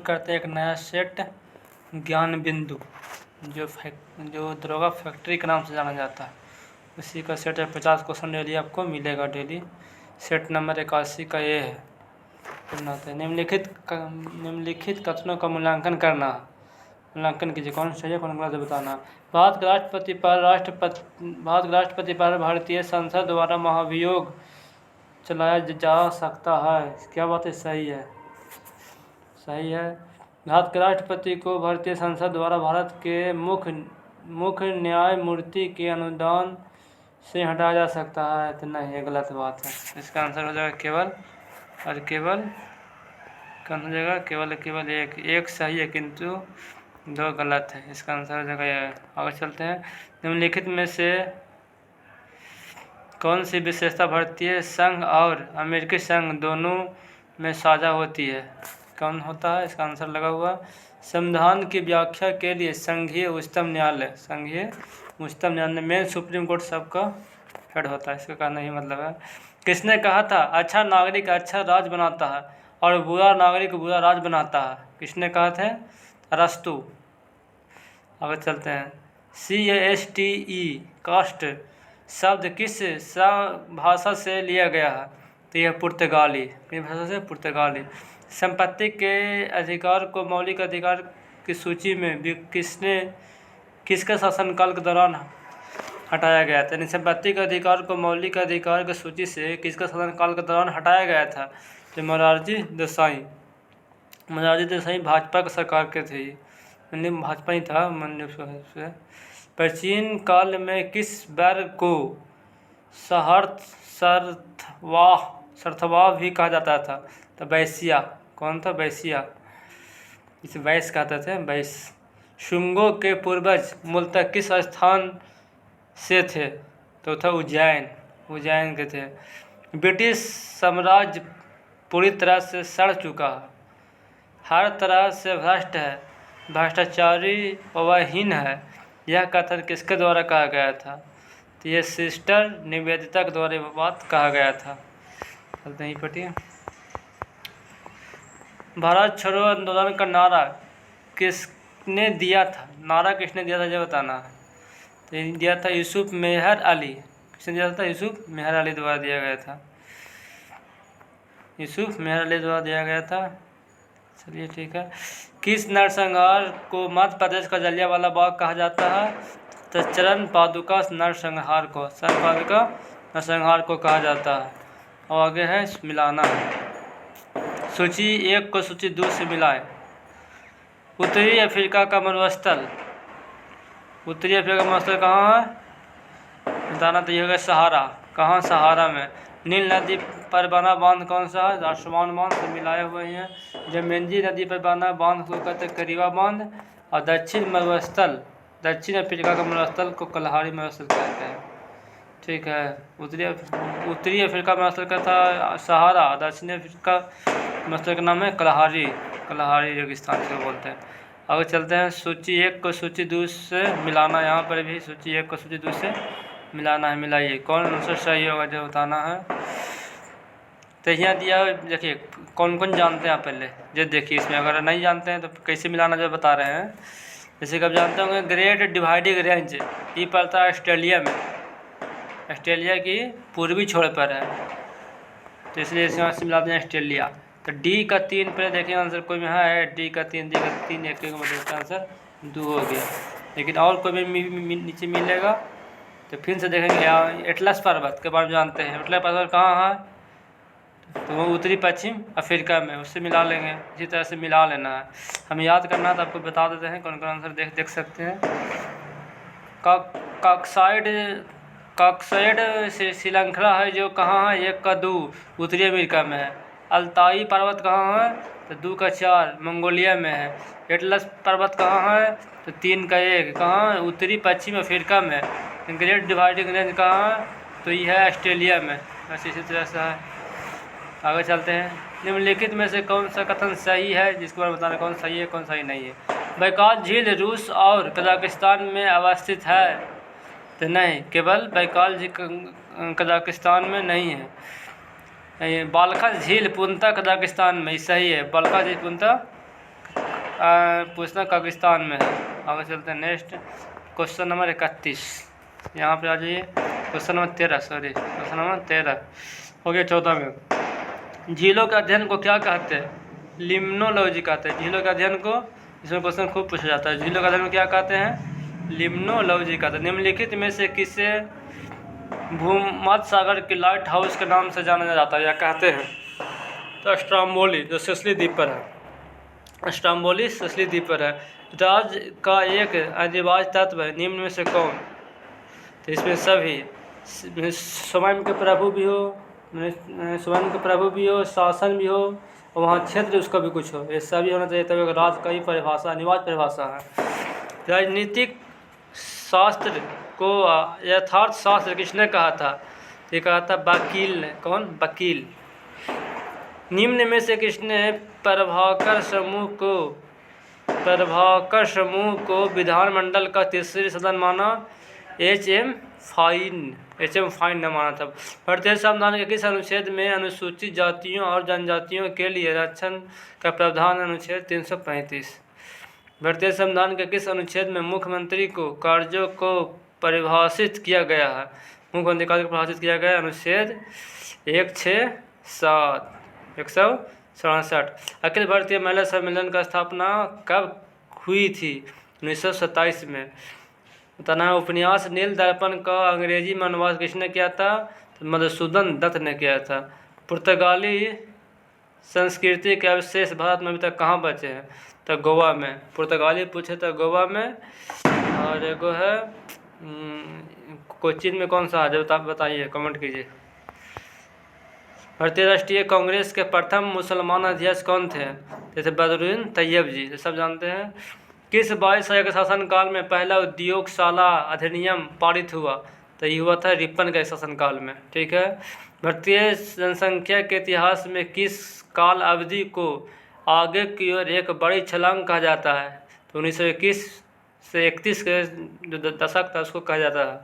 करते हैं एक नया सेट ज्ञान बिंदु जो दरोगा फैक्ट्री के नाम से जाना जाता है। उसी का सेट है। 50 क्वेश्चन डेली आपको मिलेगा डेली। सेट नंबर 81 का ये है। निम्नलिखित कथनों का मूल्यांकन करना। मूल्यांकन कीजिए, कौन सही है कौन गलत है बताना। भारत के राष्ट्रपति पर भारतीय संसद द्वारा महाभियोग चलाया जा सकता है। क्या बात है? सही है, सही है। भारत के राष्ट्रपति को भारतीय संसद द्वारा भारत के मुख्य न्यायमूर्ति के अनुदान से हटाया जा सकता है। तो नहीं, ये गलत बात है। इसका आंसर हो जाएगा केवल और केवल, कौन हो जाएगा? केवल एक सही है किंतु 2 गलत है। इसका आंसर हो जाएगा ये। आगे चलते हैं। निम्नलिखित में से कौन सी विशेषता भारतीय संघ और अमेरिकी संघ दोनों में साझा होती है? कौन होता है? इसका आंसर लगा हुआ। संविधान की व्याख्या के लिए संघीय उच्चतम न्यायालय में सुप्रीम कोर्ट सबका हेड होता है। इसका कहना ही मतलब है। किसने कहा था अच्छा नागरिक अच्छा राज बनाता है और बुरा नागरिक बुरा राज बनाता है? किसने कहा था? अरस्तु। आगे चलते हैं। CASTE कास्ट शब्द किस भाषा से लिया गया है? तो यह पुर्तगाली। किस भाषा से? पुर्तगाली। संपत्ति के अधिकार को मौलिक अधिकार की सूची में किसके शासनकाल के दौरान हटाया गया था? यानी संपत्ति के अधिकार को मौलिक अधिकार की सूची से किसके शासनकाल के दौरान हटाया गया था? तो मोरारजी देसाई भाजपा की सरकार के थे। भाजपा ही था मन से। प्राचीन काल में किस वर्ग को सर्थवाह भी कहा जाता था? तो वैश्या। कौन था? वैश्या। इसे वैश्य कहते थे, वैश्य। शुंगों के पूर्वज मूलतः किस स्थान से थे? तो था उज्जैन के थे। ब्रिटिश साम्राज्य पूरी तरह से सड़ चुका है, हर तरह से भ्रष्ट है, भ्रष्टाचारी व हीन है, यह कथन किसके द्वारा कहा गया था? तो ये सिस्टर निवेदिता के द्वारा बात कहा गया था। चलते ही पढ़िए। भारत छोड़ो आंदोलन का नारा किसने दिया था? नारा किसने दिया था ये बताना है। तो ये दिया था यूसुफ मेहर अली। किसने दिया था? यूसुफ मेहर अली द्वारा दिया गया था। यूसुफ मेहर अली द्वारा दिया गया था। चलिए ठीक है। किस नरसंहार को मध्य प्रदेश का जलियांवाला बाग कहा जाता है? तो चरण पादुका नरसंहार को कहा जाता है। और आगे है मिलाना है। सूची 1 को सूची 2 से मिलाएं। उत्तरी अफ्रीका का मरुस्थल कहाँ है? बताना तो ये होगा सहारा। कहाँ? सहारा में। नील नदी पर बना बांध कौन सा है? राष्ट्रवान बांध से मिलाए हुए हैं। जमेंजी नदी पर बना बांध को कहते हैं करीवा बांध। और दक्षिण अफ्रीका का मरुस्थल को कलहारी मरुस्थल कहते हैं। ठीक है। उत्तरी अफ्रीका मरुस्थल का था सहारा। दक्षिण अफ्रीका मरुस्थल का नाम है कलहारी रेगिस्तान से बोलते हैं। आगे चलते हैं। सूची 1 को सूची 2 से मिलाना। यहाँ पर भी सूची 1 को सूची 2 से मिलाना है। मिलाइए, कौन आंसर सही होगा जो बताना है। तो यहाँ दिया, देखिए कौन कौन जानते हैं आप पहले जो देखिए। इसमें अगर नहीं जानते हैं तो कैसे मिलाना जो बता रहे हैं। जैसे कि आप जानते होंगे ग्रेट डिवाइडिंग रेंज ये पड़ता है ऑस्ट्रेलिया में। ऑस्ट्रेलिया की पूर्वी छोर पर है, तो इसलिए यहाँ से मिलाते हैं ऑस्ट्रेलिया। तो डी का 3 पहले देखिए आंसर कोई में है। डी का 3 एक मतलब आंसर 2 हो गया। लेकिन और कोई भी नीचे मिलेगा तो फिर से देखेंगे। एटलस पर्वत के बारे में जानते हैं। एटलस पर्वत कहाँ है? तो वो उत्तरी पश्चिम अफ्रीका में। उससे मिला लेंगे। इसी तरह से मिला लेना है। हमें याद करना है तो आपको बता देते हैं कौन कौन आंसर देख सकते हैं। कॉक्साइड श्रृंखला है जो कहाँ है? 1 का 2 उत्तरी अमेरिका में है। अल्ताई पर्वत कहाँ है? तो 2 का 4 मंगोलिया में है। एटलस पर्वत कहाँ है? तो 3 का 1 कहाँ? उत्तरी पश्चिम अफ्रीका में। ग्रेट डिवाइडिंग रेंज कहाँ है? तो ये है ऑस्ट्रेलिया में। बस इसी तरह से है। आगे चलते हैं। निम्नलिखित में से कौन सा कथन सही है जिसके बारे में बताना कौन सही है कौन सही नहीं है। बैकाल झील रूस और कजाकिस्तान में अवस्थित है? तो नहीं, केवल बैकाल झील कजाकिस्तान में नहीं है। बालखा झील पूर्णतः कजाकिस्तान में। सही है, बालखा झील पूर्णतः पूछना पाकिस्तान में है। आगे चलते हैं नेक्स्ट क्वेश्चन नंबर 31। यहाँ पे आ जाइए क्वेश्चन नंबर 13 हो गया 14 में। झीलों के अध्ययन को क्या कहते हैं? लिम्नोलॉजी कहते हैं झीलों के अध्ययन को। इसमें क्वेश्चन खूब पूछा जाता है। झीलों के अध्ययन को क्या कहते हैं? लिम्नोलॉजी कहते हैं। निम्नलिखित में से किसे भूमध्य सागर के लाइट हाउस के नाम से जाना जाता है या कहते हैं? तो स्ट्रोम्बोली जो सिसिली द्वीप पर है। स्ट्रोम्बोली सिसिली द्वीप पर है। राज्य का एक अधिवास तत्व है निम्न में से कौन? तो इसमें सभी स्वयं के प्रभु भी हो, स्वयं के प्रभु भी हो, शासन भी हो और वहाँ क्षेत्र उसका भी कुछ हो, ये सभी होना चाहिए। तभी राज्य का ही परिभाषा अनिवार्य परिभाषा है। राजनीतिक शास्त्र को यथार्थ शास्त्र किसने कहा था? ये कहा था वकील ने। कौन? वकील। निम्न में से किसने प्रभाकर समूह को विधानमंडल का तीसरी सदन माना? एच.एम. फाइन ने माना था। भारतीय संविधान के किस अनुच्छेद में अनुसूचित जातियों और जनजातियों के लिए आरक्षण का प्रावधान? अनुच्छेद 335। भारतीय संविधान के किस अनुच्छेद में मुख्यमंत्री को कार्यों को परिभाषित किया गया है? मुख्यमंत्री कार्य को परिभाषित किया गया? अनुच्छेद 167। अखिल भारतीय महिला सम्मेलन का स्थापना कब हुई थी? 1927 में। तना उपन्यास नील दर्पण का अंग्रेजी में अनुवाद किसने किया था? तो मधुसूदन दत्त ने किया था। पुर्तगाली संस्कृति के अवशेष भारत में अभी तक कहाँ बचे हैं? तो गोवा में। पुर्तगाली पूछे तो गोवा में, और एगो है कोचीन में। कौन सा है जब आप बताइए, कमेंट कीजिए। भारतीय राष्ट्रीय कांग्रेस के प्रथम मुसलमान अध्यक्ष कौन थे? जैसे बदरुद्दीन तैयब जी, ये सब जानते हैं। किस वायसराय के शासनकाल में पहला उद्योगशाला अधिनियम पारित हुआ? तो ये हुआ था रिपन के शासनकाल में। ठीक है। भारतीय जनसंख्या के इतिहास में किस काल अवधि को आगे की ओर एक बड़ी छलांग कहा जाता है? तो 1921 से 31 के जो दशक था उसको कहा जाता है।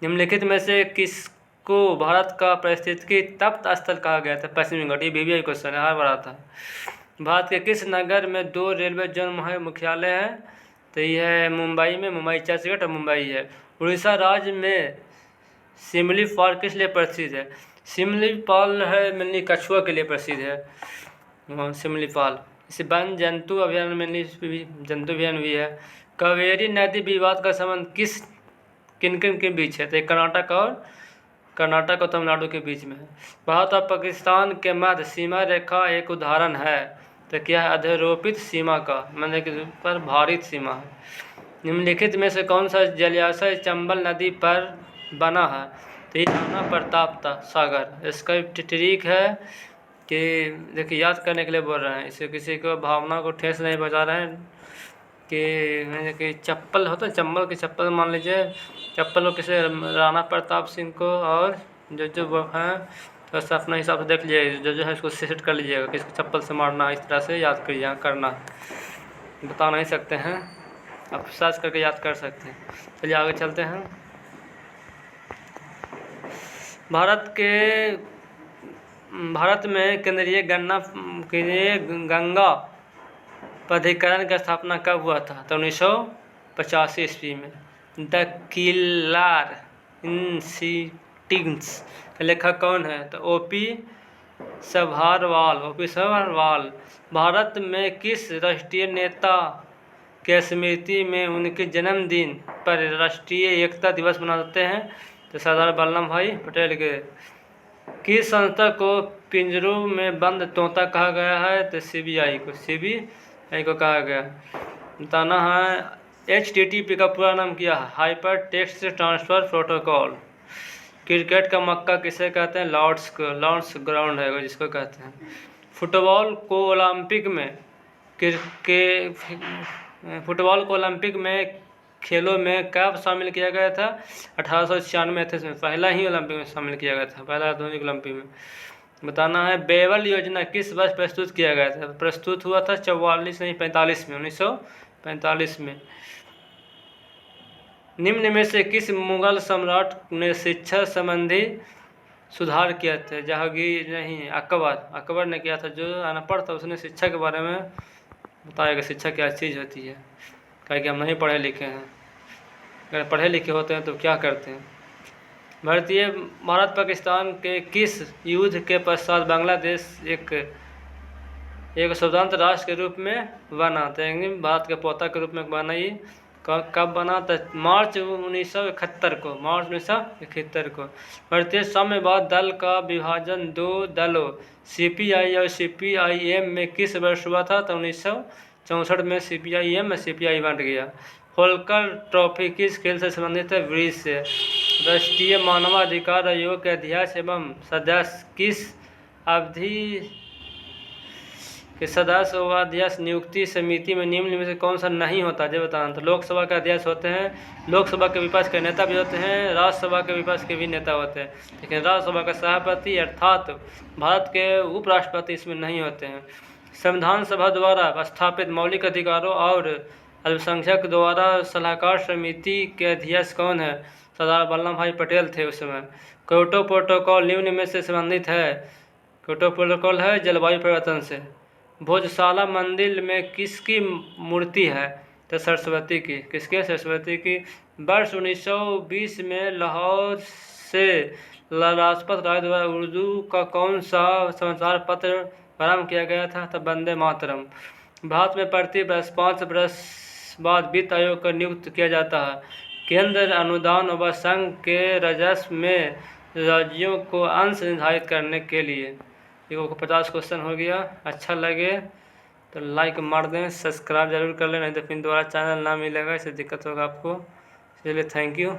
निम्नलिखित में से किसको भारत का पारिस्थितिकी तप्त स्थल कहा गया था? पश्चिमी घाट। ये भी क्वेश्चन है, हर बार आता है। भारत के किस नगर में 2 रेलवे जोन मुख्यालय हैं? तो ये है मुंबई में, मुंबई चर्चगेट और मुंबई है। उड़ीसा राज्य में सिमलीपाल किस लिए प्रसिद्ध है? सिमलीपाल है मेनली कछुआ के लिए प्रसिद्ध है सिमलीपाल। इसे वन जंतु अभ्यारण मेनली जंतु अभ्यारण भी है। कावेरी नदी विवाद का संबंध किन के बीच है? तो कर्नाटक और तमिलनाडु के बीच में है। भारत और पाकिस्तान के मध्य सीमा रेखा एक उदाहरण है। तो क्या है? अध्यारोपित सीमा का, मतलब कि पर भारित सीमा है। निम्नलिखित में से कौन सा जलाशय चंबल नदी पर बना है? तो ये राणा प्रताप सागर। इसका ट्रिक है कि देखिए याद करने के लिए बोल रहे हैं, इसे किसी को भावना को ठेस नहीं पहुँचा रहे हैं कि चप्पल होता है, चंबल की चप्पल मान लीजिए, चप्पल को किसी राणा प्रताप सिंह को, और जो हैं तो ऐसा अपने हिसाब से देख लीजिए, जो है इसको सेट कर लीजिएगा कि इसको चप्पल से मारना, इस तरह से याद करिए। करना बता नहीं सकते हैं, आप सर्च करके याद कर सकते हैं। चलिए आगे चलते हैं। भारत में केंद्रीय गंगा प्राधिकरण की स्थापना कब हुआ था? तो 1985 ईस्वी में। द किलार इंस्टिंक्ट्स का लेखक कौन है? तो ओपी सभारवाल। भारत में किस राष्ट्रीय नेता के स्मृति में उनके जन्मदिन पर राष्ट्रीय एकता दिवस मनाते हैं? तो सरदार वल्लभ भाई पटेल के। किस संस्था को पिंजरों में बंद तोता कहा गया है? तो सीबीआई को कहा गया। बताना है HTTP का पूरा नाम क्या है? Hyper text transfer protocol. Cricket का मक्का किसे कहते हैं? लॉर्ड्स ग्राउंड है जिसको कहते हैं। फुटबॉल को ओलंपिक में खेलों में कब शामिल किया गया था? 1896 एथेंस में पहला ही ओलंपिक में शामिल किया गया था, पहला आधुनिक ओलंपिक में। बताना है बेवल योजना किस वर्ष प्रस्तुत किया गया था? प्रस्तुत हुआ था 45 में 1945 में। निम्न में से किस मुगल सम्राट ने शिक्षा संबंधी सुधार किया था? जहांगीर नहीं, अकबर ने किया था। जो अनपढ़ था उसने शिक्षा के बारे में बताएगा शिक्षा क्या चीज़ होती है, कहे कि हम नहीं पढ़े लिखे हैं। अगर पढ़े लिखे होते हैं तो क्या करते हैं। भारत पाकिस्तान के किस युद्ध के पश्चात बांग्लादेश एक स्वतंत्र राष्ट्र के रूप में बना। तो भारत के पोता के रूप में बना। ये कब बना था? मार्च 1971 को। मार्च 1971 को। भारतीय साम्यवाद दल का विभाजन दो दलों CPI और CPIM में किस वर्ष हुआ था? तो 1964 में CPIM में CPI बंट गया। होलकर ट्रॉफी किस खेल से संबंधित है? ब्रिज से। राष्ट्रीय मानवाधिकार आयोग के अध्यक्ष एवं सदस्य किस अवधि कि सदस्य व अध्यक्ष नियुक्ति समिति में निम्न में से कौन सा नहीं होता? जब बताना। तो लोकसभा के अध्यक्ष होते हैं, लोकसभा के विपक्ष के नेता भी होते हैं, राज्यसभा के विपक्ष के भी नेता होते हैं, लेकिन राज्यसभा का सभापति अर्थात भारत के उपराष्ट्रपति इसमें नहीं होते हैं। संविधान सभा द्वारा स्थापित मौलिक अधिकारों और अल्पसंख्यक द्वारा सलाहकार समिति के अध्यक्ष कौन है? सरदार वल्लभ भाई पटेल थे उस समय। क्योटो प्रोटोकॉल निम्न में से संबंधित है? क्योटो प्रोटोकॉल है जलवायु परिवर्तन से। भोजशाला मंदिर में किसकी मूर्ति है? तो सरस्वती की। किसके? सरस्वती की। वर्ष 1920 में लाहौर से लाजपत राय द्वारा उर्दू का कौन सा समाचार पत्र प्रारंभ किया गया था? तो वंदे मातरम। भारत में प्रति वर्ष 5 वर्ष बाद वित्त आयोग का नियुक्त किया जाता है। केंद्र अनुदान व संघ के राजस्व में राज्यों को अंश निर्धारित करने के लिए। ये 50 क्वेश्चन हो गया। अच्छा लगे तो लाइक मार दें, सब्सक्राइब जरूर कर लें, नहीं तो फिर दोबारा चैनल ना मिलेगा, इससे दिक्कत होगा आपको। चलिए थैंक यू।